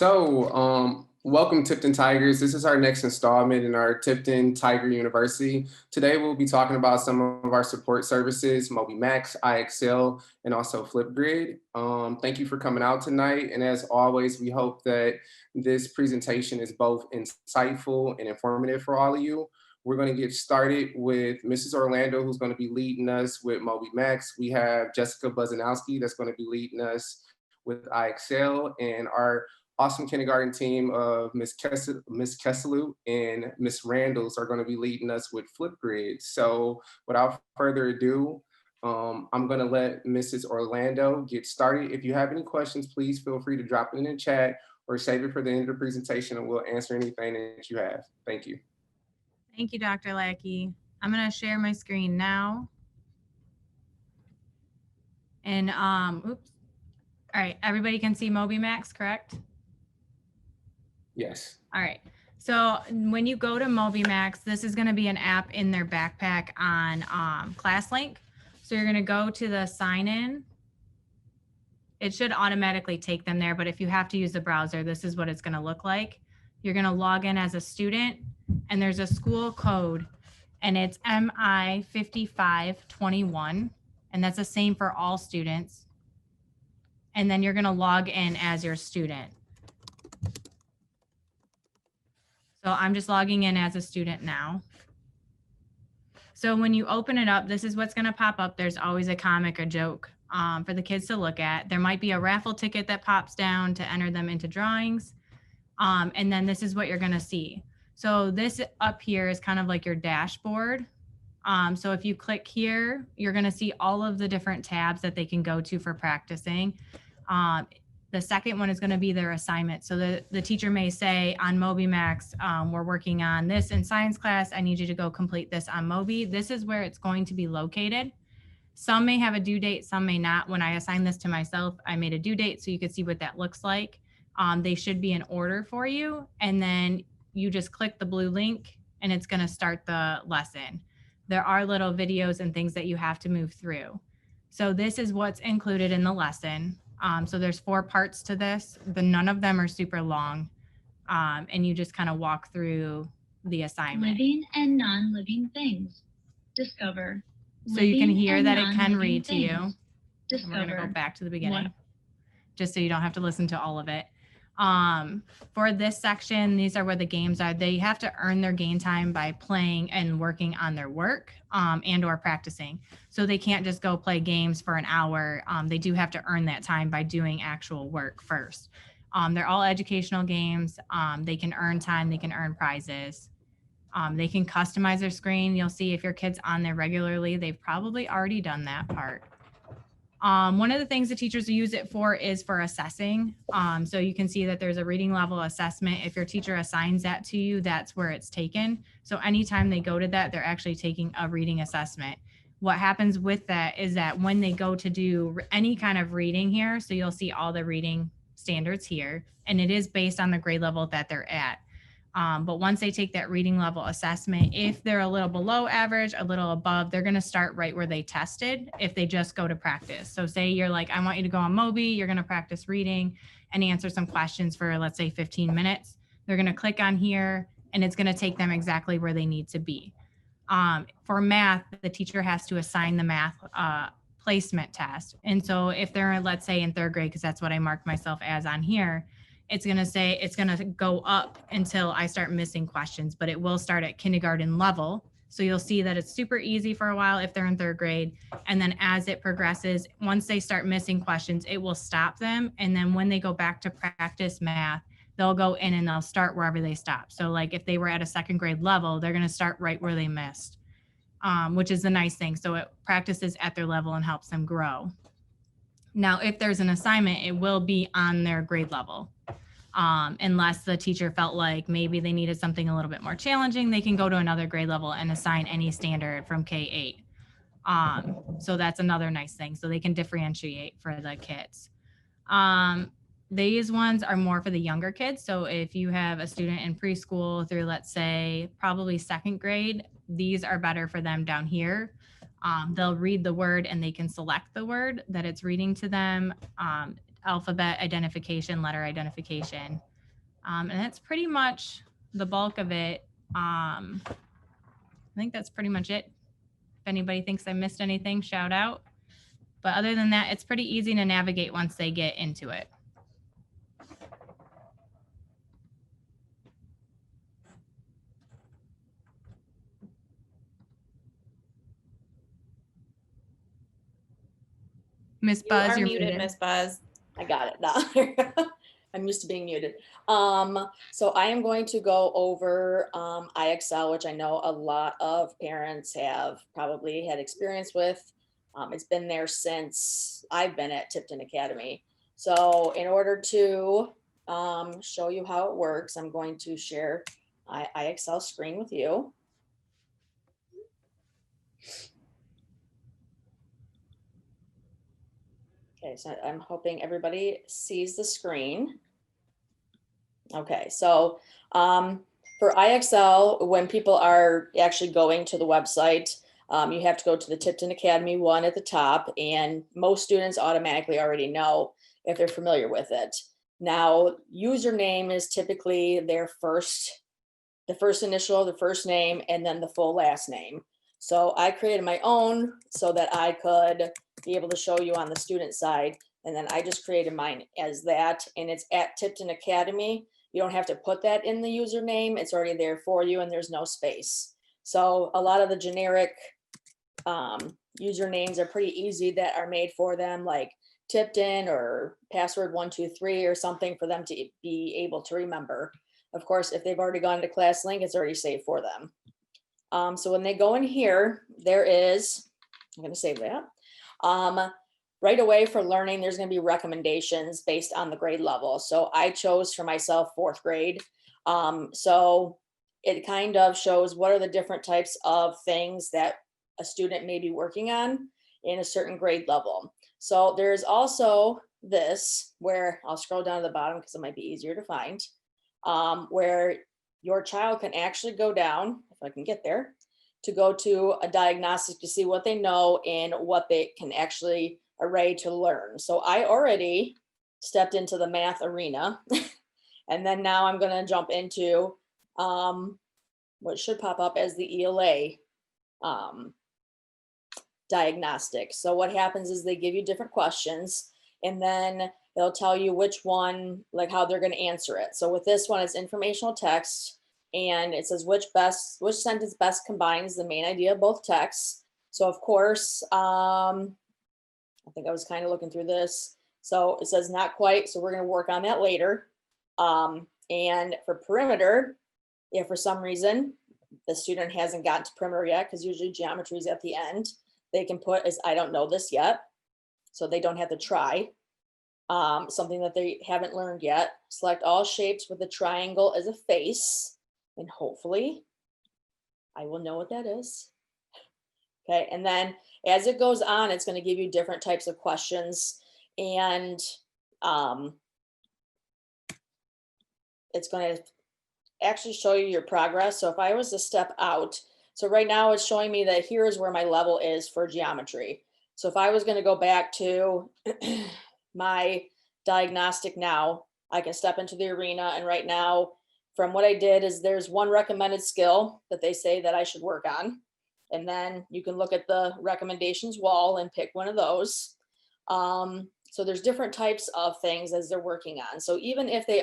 Welcome Tipton Tigers. This is our next installment in our Tipton Tiger University. Today, we'll be talking about some of our support services, MobiMax, IXL, and also FlipGrid. Thank you for coming out tonight. And as always, we hope that this presentation is both insightful and informative for all of you. We're going to get started with Mrs. Orlando, who's going to be leading us with MobiMax. We have Jessica Buzanowski that's going to be leading us with IXL, and our awesome kindergarten team of Miss Kesselu and Miss Randalls are going to be leading us with FlipGrid. So without further ado, I'm going to let Mrs. Orlando get started. If you have any questions, please feel free to drop it in the chat or save it for the end of the presentation, and we'll answer anything that you have. Thank you. Thank you, Dr. Lackey. I'm going to share my screen now. And, oops. All right, everybody can see MobiMax, correct? Yes. All right. So when you go to MobiMax, this is going to be an app in their backpack on ClassLink. So you're going to go to the sign in. It should automatically take them there, but if you have to use the browser, this is what it's going to look like. You're going to log in as a student, and there's a school code, and it's MI5521, and that's the same for all students. And then you're going to log in as your student. So I'm just logging in as a student now. So when you open it up, this is what's going to pop up. There's always a comic or joke for the kids to look at. There might be a raffle ticket that pops down to enter them into drawings. And then this is what you're going to see. So this up here is kind of like your dashboard. So if you click here, you're going to see all of the different tabs that they can go to for practicing. The second one is going to be their assignment. So the teacher may say on MobiMax, we're working on this in science class. I need you to go complete this on Mobi. This is where it's going to be located. Some may have a due date, some may not. When I assigned this to myself, I made a due date so you could see what that looks like. They should be in order for you. And then you just click the blue link and it's going to start the lesson. There are little videos and things that you have to move through. So this is what's included in the lesson. So there's 4 parts to this, but none of them are super long. And you just kind of walk through the assignment. Living and non-living things. Discover. So you can hear that it can read to you. Discover. And we're going to go back to the beginning, just so you don't have to listen to all of it. For this section, these are where the games are. They have to earn their game time by playing and working on their work and or practicing. So they can't just go play games for an hour. They do have to earn that time by doing actual work first. They're all educational games. They can earn time. They can earn prizes. They can customize their screen. You'll see if your kid's on there regularly, they've probably already done that part. One of the things the teachers use it for is for assessing. So you can see that there's a reading level assessment. If your teacher assigns that to you, that's where it's taken. So anytime they go to that, they're actually taking a reading assessment. What happens with that is that when they go to do any kind of reading here, so you'll see all the reading standards here, and it is based on the grade level that they're at. But once they take that reading level assessment, if they're a little below average, a little above, they're going to start right where they tested if they just go to practice. So say you're like, I want you to go on Mobi, you're going to practice reading and answer some questions for, let's say, 15 minutes. They're going to click on here and it's going to take them exactly where they need to be. For math, the teacher has to assign the math placement test. And so if they're, let's say, in 3rd grade, because that's what I marked myself as on here, it's going to say it's going to go up until I start missing questions, but it will start at kindergarten level. So you'll see that it's super easy for a while if they're in 3rd grade. And then as it progresses, once they start missing questions, it will stop them. And then when they go back to practice math, they'll go in and they'll start wherever they stop. So like if they were at a 2nd grade level, they're going to start right where they missed, which is the nice thing. So it practices at their level and helps them grow. Now, if there's an assignment, it will be on their grade level. Unless the teacher felt like maybe they needed something a little bit more challenging, they can go to another grade level and assign any standard from K-8. So that's another nice thing. So they can differentiate for the kids. These ones are more for the younger kids. So if you have a student in preschool through, let's say, probably 2nd grade, these are better for them down here. They'll read the word and they can select the word that it's reading to them. Alphabet identification, letter identification. And that's pretty much the bulk of it. I think that's pretty much it. If anybody thinks I missed anything, shout out. But other than that, it's pretty easy to navigate once they get into it. Miss Buzz, You are you're muted, Miss Buzz. I got it now. I'm used to being muted. So I am going to go over IXL, which I know a lot of parents have probably had experience with. It's been there since I've been at Tipton Academy. So in order to show you how it works, I'm going to share my IXL screen with you. Okay, so I'm hoping everybody sees the screen. Okay, so for IXL, when people are actually going to the website, you have to go to the Tipton Academy one at the top, and most students automatically already know if they're familiar with it. Now, username is typically the first initial, the first name, and then the full last name. So I created my own so that I could be able to show you on the student side. And then I just created mine as that, and it's at Tipton Academy. You don't have to put that in the username. It's already there for you, and there's no space. So a lot of the generic usernames are pretty easy that are made for them, like Tipton or password 123 or something for them to be able to remember. Of course, if they've already gone to ClassLink, it's already saved for them. So when they go in here, there is, I'm going to save that. Right away for learning, there's going to be recommendations based on the grade level. So I chose for myself 4th grade. So it kind of shows what are the different types of things that a student may be working on in a certain grade level. So there's also this where I'll scroll down to the bottom because it might be easier to find, where your child can actually go down, if I can get there, to go to a diagnostic to see what they know and what they can actually array to learn. So I already stepped into the math arena. And then now I'm going to jump into what should pop up as the ELA diagnostic. So what happens is they give you different questions, and then they'll tell you which one, like how they're going to answer it. So with this one, it's informational text, and it says which sentence best combines the main idea of both texts. So of course, I think I was kind of looking through this. So it says not quite. So we're going to work on that later. And for perimeter, if for some reason the student hasn't gotten to perimeter yet, because usually geometry is at the end, they can put as I don't know this yet. So they don't have to try something that they haven't learned yet. Select all shapes with a triangle as a face. And hopefully I will know what that is. Okay, and then as it goes on, it's going to give you different types of questions, and it's going to actually show you your progress. So if I was to step out, so right now it's showing me that here is where my level is for geometry. So if I was going to go back to my diagnostic now, I can step into the arena, and right now, from what I did is there's one recommended skill that they say that I should work on. And then you can look at the recommendations wall and pick one of those. So there's different types of things as they're working on. So even if they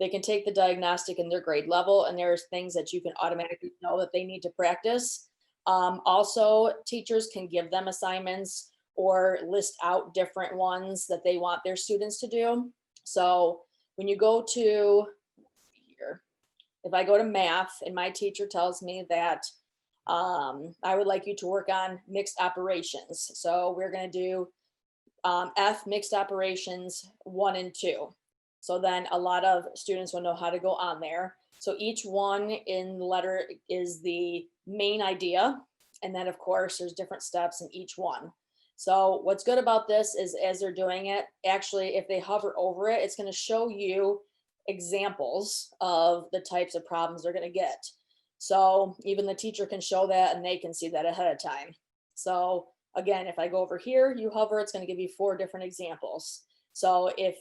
can take the diagnostic in their grade level, and there's things that you can automatically know that they need to practice. Also, teachers can give them assignments or list out different ones that they want their students to do. So when you go to here, if I go to math and my teacher tells me that I would like you to work on mixed operations. So we're going to do F mixed operations 1 and 2. So then a lot of students will know how to go on there. So each one in the letter is the main idea. And then of course there's different steps in each one. So what's good about this is as they're doing it, actually, if they hover over it, it's going to show you examples of the types of problems they're going to get. So even the teacher can show that, and they can see that ahead of time. So again, if I go over here, you hover, it's going to give you 4 different examples. So if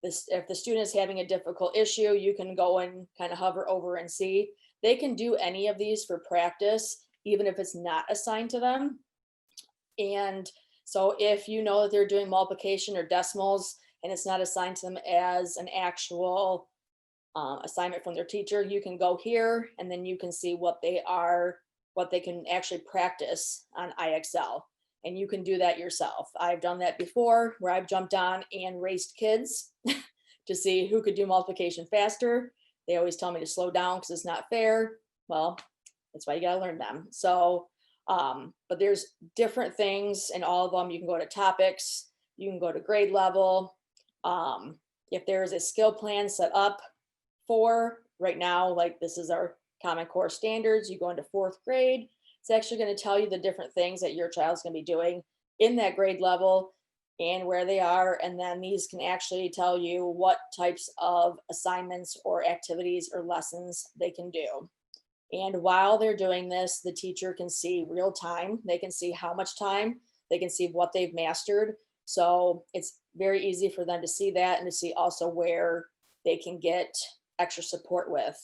if the student is having a difficult issue, you can go and kind of hover over and see. They can do any of these for practice, even if it's not assigned to them. And so if you know that they're doing multiplication or decimals and it's not assigned to them as an actual assignment from their teacher, you can go here and then you can see what they can actually practice on IXL. And you can do that yourself. I've done that before where I've jumped on and raced kids to see who could do multiplication faster. They always tell me to slow down because it's not fair. Well, that's why you gotta learn them. So, but there's different things in all of them. You can go to topics, you can go to grade level. If there's a skill plan set up for right now, like this is our Common Core standards, you go into 4th grade, it's actually going to tell you the different things that your child's going to be doing in that grade level and where they are. And then these can actually tell you what types of assignments or activities or lessons they can do. And while they're doing this, the teacher can see real time. They can see how much time, they can see what they've mastered. So it's very easy for them to see that and to see also where they can get extra support with.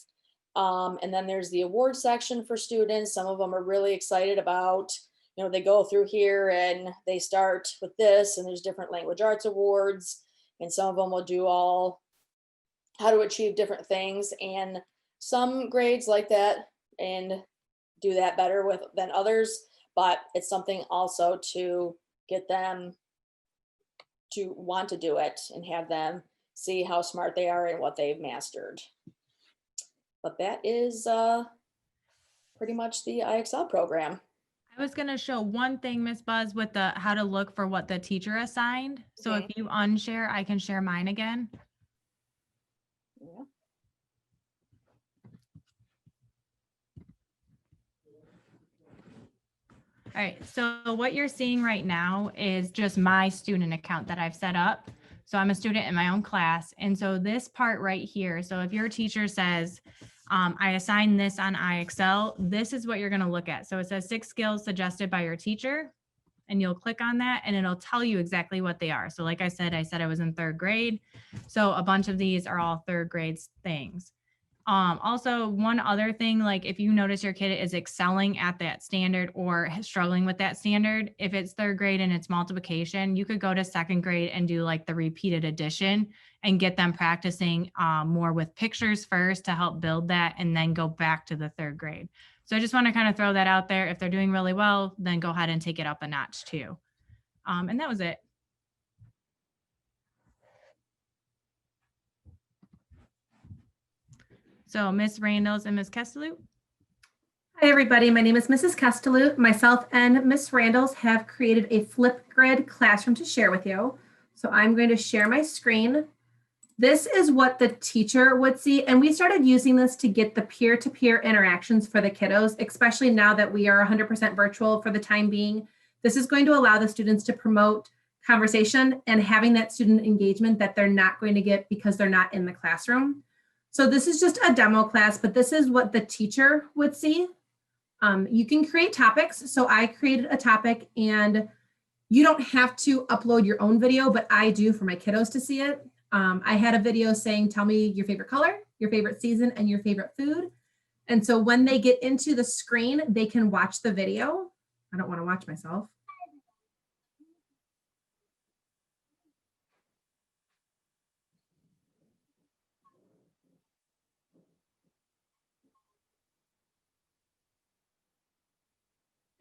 And then there's the award section for students. Some of them are really excited about, they go through here and they start with this, and there's different language arts awards, and some of them will do all how to achieve different things. And some grades like that and do that better than others, but it's something also to get them to want to do it and have them see how smart they are and what they've mastered. But that is pretty much the IXL program. I was going to show one thing, Miss Buzz, with the how to look for what the teacher assigned. So if you unshare, I can share mine again. Yeah. All right, so what you're seeing right now is just my student account that I've set up. So I'm a student in my own class. And so this part right here, so if your teacher says, I assign this on IXL, this is what you're gonna look at. So it says 6 skills suggested by your teacher, and you'll click on that and it'll tell you exactly what they are. So like I said I was in 3rd grade. So a bunch of these are all 3rd grade things. Also, one other thing, like if you notice your kid is excelling at that standard or struggling with that standard, if it's 3rd grade and it's multiplication, you could go to 2nd grade and do like the repeated addition and get them practicing more with pictures first to help build that, and then go back to the 3rd grade. So I just want to kind of throw that out there. If they're doing really well, then go ahead and take it up a notch too. And that was it. So Miss Randalls and Miss Castelloot. Hi, everybody. My name is Mrs. Castelloot. Myself and Miss Randalls have created a FlipGrid classroom to share with you. So I'm going to share my screen. This is what the teacher would see. And we started using this to get the peer-to-peer interactions for the kiddos, especially now that we are 100% virtual for the time being. This is going to allow the students to promote conversation and having that student engagement that they're not going to get because they're not in the classroom. So this is just a demo class, but this is what the teacher would see. You can create topics. So I created a topic, and you don't have to upload your own video, but I do for my kiddos to see it. I had a video saying, tell me your favorite color, your favorite season, and your favorite food. And so when they get into the screen, they can watch the video. I don't want to watch myself.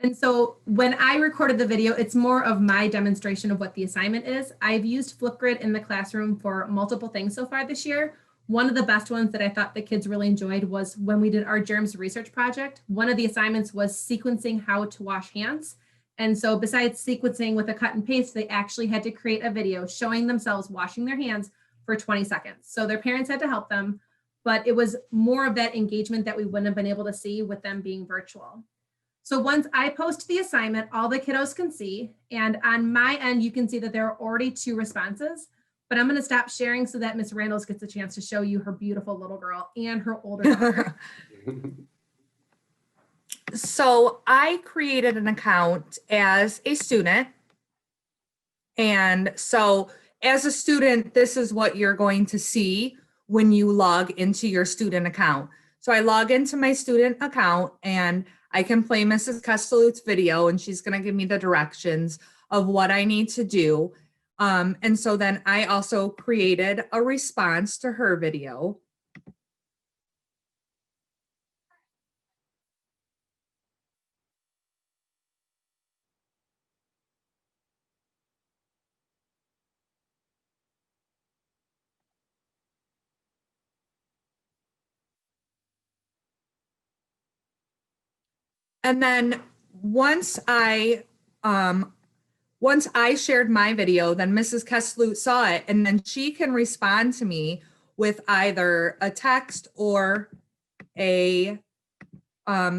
And so when I recorded the video, it's more of my demonstration of what the assignment is. I've used FlipGrid in the classroom for multiple things so far this year. One of the best ones that I thought the kids really enjoyed was when we did our germs research project. One of the assignments was sequencing how to wash hands. And so besides sequencing with a cut and paste, they actually had to create a video showing themselves washing their hands for 20 seconds. So their parents had to help them, but it was more of that engagement that we wouldn't have been able to see with them being virtual. So once I post the assignment, all the kiddos can see, and on my end, you can see that there are already 2 responses, but I'm going to stop sharing so that Miss Randalls gets a chance to show you her beautiful little girl and her older daughter. So I created an account as a student. And so as a student, this is what you're going to see when you log into your student account. So I log into my student account and I can play Mrs. Castellute's video, and she's going to give me the directions of what I need to do. And so then I also created a response to her video. And then once I shared my video, then Mrs. Kesslute saw it, and then she can respond to me with either a text or a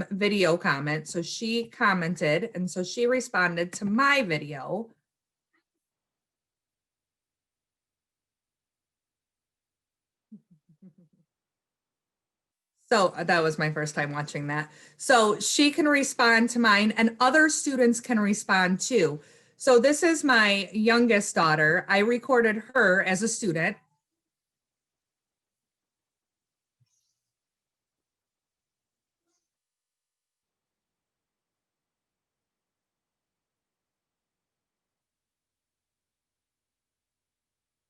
video comment. So she commented, and so she responded to my video. So that was my first time watching that. So she can respond to mine, and other students can respond too. So this is my youngest daughter. I recorded her as a student.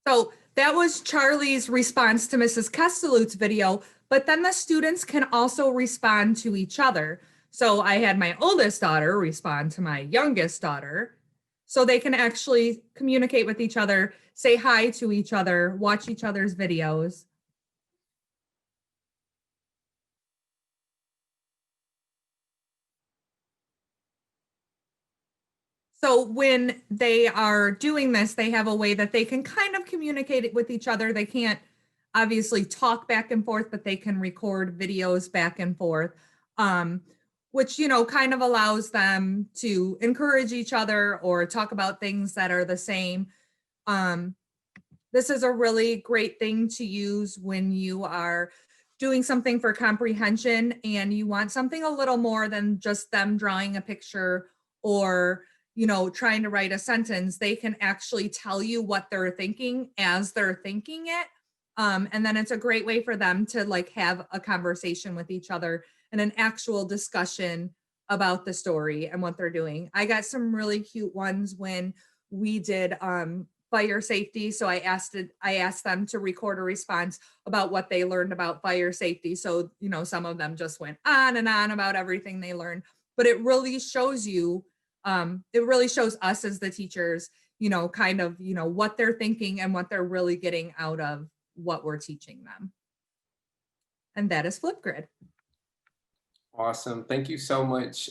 So that was Charlie's response to Mrs. Castellute's video, but then the students can also respond to each other. So I had my oldest daughter respond to my youngest daughter, so they can actually communicate with each other, say hi to each other, watch each other's videos. So when they are doing this, they have a way that they can kind of communicate with each other. They can't obviously talk back and forth, but they can record videos back and forth, which, you know, kind of allows them to encourage each other or talk about things that are the same. This is a really great thing to use when you are doing something for comprehension and you want something a little more than just them drawing a picture or, you know, trying to write a sentence. They can actually tell you what they're thinking as they're thinking it. And then it's a great way for them to like have a conversation with each other and an actual discussion about the story and what they're doing. I got some really cute ones when we did fire safety. So I asked them to record a response about what they learned about fire safety. So, you know, some of them just went on and on about everything they learned, but it really shows you, it really shows us as the teachers, you know, kind of, you know, what they're thinking and what they're really getting out of what we're teaching them. And that is FlipGrid. Awesome. Thank you so much.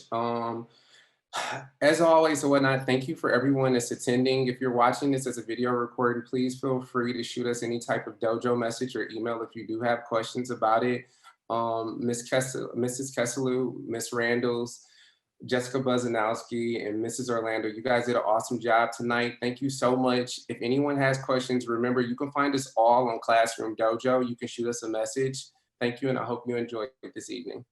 As always and whatnot, thank you for everyone that's attending. If you're watching this as a video recording, please feel free to shoot us any type of dojo message or email if you do have questions about it. Mrs. Kesselou, Miss Randalls, Jessica Buzanowski, and Mrs. Orlando, you guys did an awesome job tonight. Thank you so much. If anyone has questions, remember you can find us all on Classroom Dojo. You can shoot us a message. Thank you, and I hope you enjoyed it this evening.